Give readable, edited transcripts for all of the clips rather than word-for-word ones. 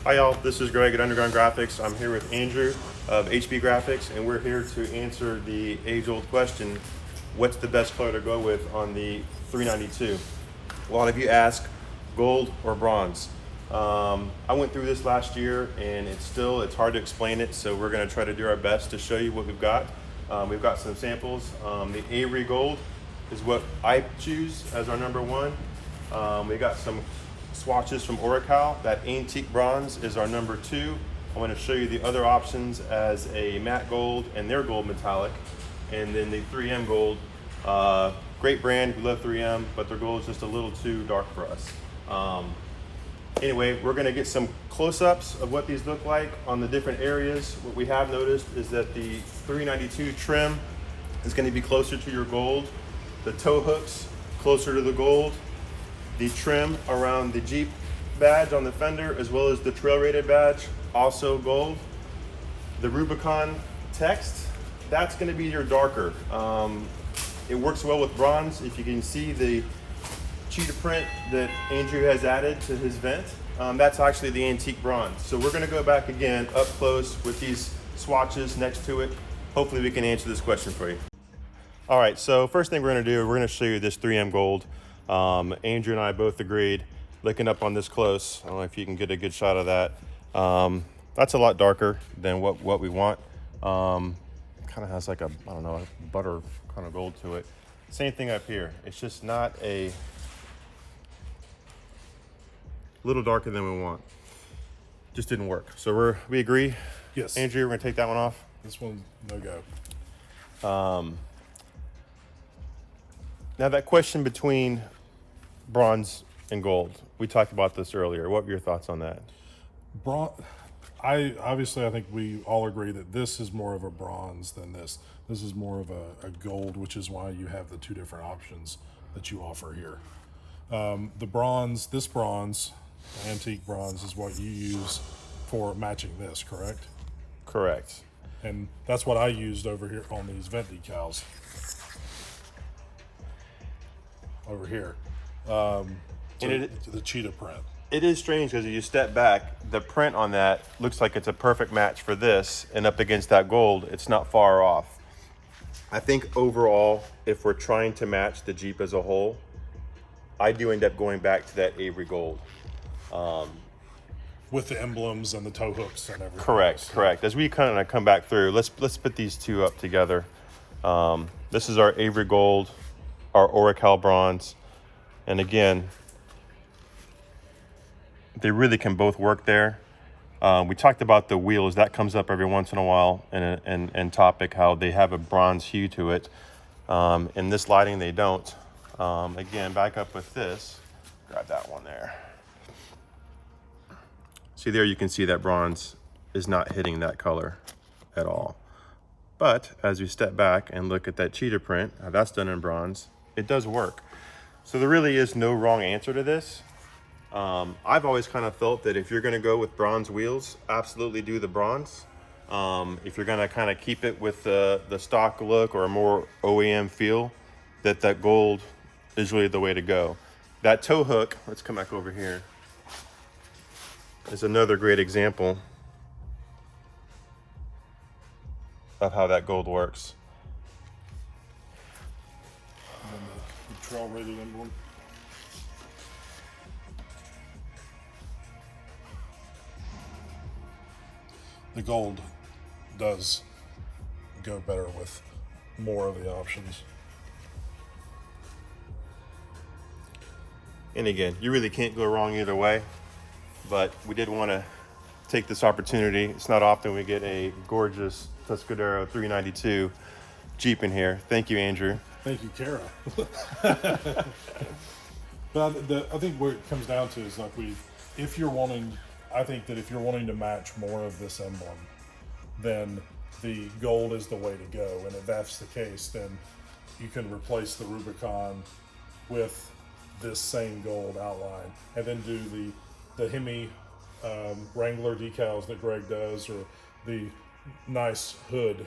Hi y'all, this is Greg at Underground Graphics. I'm here with Andrew of HB Graphics, and we're here to answer the age-old question, what's the best color to go with on the 392? A lot of you ask gold or bronze. I went through this last year and it's hard to explain it, so we're gonna try to do our best to show you what we've got. We've got some samples. The Avery Gold is what I choose as our number one. We got some swatches from Oracal. That antique bronze is our number two. I'm going to show you the other options as a matte gold and their gold metallic, and then the 3M gold. Great brand, we love 3M, but their gold is just a little too dark for us. Anyway, we're going to get some close-ups of what these look like on the different areas. What we have noticed is that the 392 trim is going to be closer to your gold, the tow hooks closer to the gold, the trim around the Jeep badge on the fender, as well as the trail rated badge, also gold. The Rubicon text, that's going to be your darker. It works well with bronze. If you can see the cheetah print that Andrew has added to his vent, that's actually the antique bronze. So we're going to go back again up close with these swatches next to it. Hopefully we can answer this question for you. All right, so first thing we're going to do, we're going to show you this 3M gold. Andrew and I both agreed, looking up on this close, I don't know if you can get a good shot of that. That's a lot darker than what we want. Kind of has like a, I don't know, a butter kind of gold to it. Same thing up here. It's just not a little darker than we want. Just didn't work. So we agree? Yes. Andrew, we're gonna take that one off. This one, no go. Now that question between bronze and gold, we talked about this earlier. What were your thoughts on that? I think we all agree that this is more of a bronze than this. This is more of a gold, which is why you have the two different options that you offer here. This bronze, antique bronze, is what you use for matching this, correct? Correct. And that's what I used over here on these vent decals. Over here, the cheetah print. It is strange because if you step back, the print on that looks like it's a perfect match for this, and up against that gold, it's not far off. I think overall, if we're trying to match the Jeep as a whole, I do end up going back to that Avery Gold. With the emblems and the tow hooks and everything. Correct. As we kind of come back through, let's put these two up together. This is our Avery Gold, our Oracal bronze, and again, they really can both work there. We talked about the wheels. That comes up every once in a while in topic, how they have a bronze hue to it. In this lighting, they don't. Again, back up with this. Grab that one there. See there, you can see that bronze is not hitting that color at all. But as we step back and look at that cheetah print, how that's done in bronze, it does work. So there really is no wrong answer to this. I've always kind of felt that if you're gonna go with bronze wheels, absolutely do the bronze. If you're gonna kind of keep it with the stock look or a more OEM feel, that gold is really the way to go. That tow hook, let's come back over here, is another great example of how that gold works. And then the trail rated emblem. The gold does go better with more of the options. And again, you really can't go wrong either way, but we did want to take this opportunity. It's not often we get a gorgeous Tuscadero 392 Jeep in here. Thank you, Andrew. Thank you, Kara. But I think where it comes down to is like I think that if you're wanting to match more of this emblem, then the gold is the way to go. And if that's the case, then you can replace the Rubicon with this same gold outline, and then do the Hemi Wrangler decals that Greg does, or the nice hood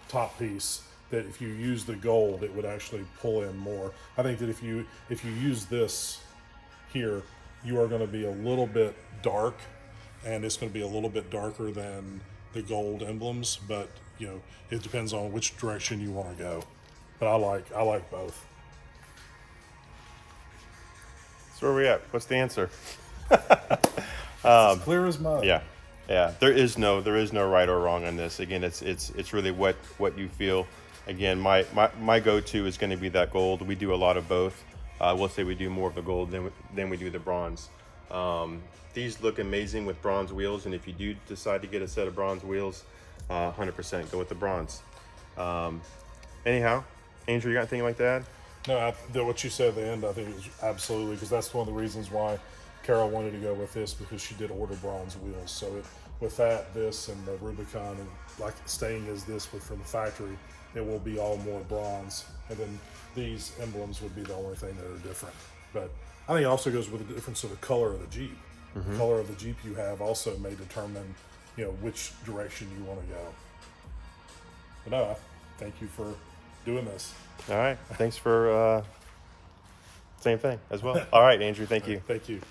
top piece that if you use the gold, it would actually pull in more. I think that if you use this here, you are going to be a little bit dark and it's going to be a little bit darker than the gold emblems, but you know, it depends on which direction you want to go. But I like both. So where are we at? What's the answer? It's clear as mud. Yeah, yeah. There is no right or wrong on this. Again, it's really what you feel. Again, my go-to is going to be that gold. We do a lot of both. We'll say we do more of the gold than we do the bronze. These look amazing with bronze wheels, and if you do decide to get a set of bronze wheels, 100% go with the bronze. Anyhow, Andrew, you got anything like that? No, what you said at the end, I think is absolutely, because that's one of the reasons why Carol wanted to go with this, because she did order bronze wheels. So with that, this and the Rubicon, and like staying as this from the factory, it will be all more bronze. And then these emblems would be the only thing that are different. But I think it also goes with the difference of the color of the Jeep. Mm-hmm. The color of the Jeep you have also may determine, you know, which direction you want to go. But no, thank you for doing this. All right. Thanks for same thing as well. All right, Andrew. Thank you. Thank you.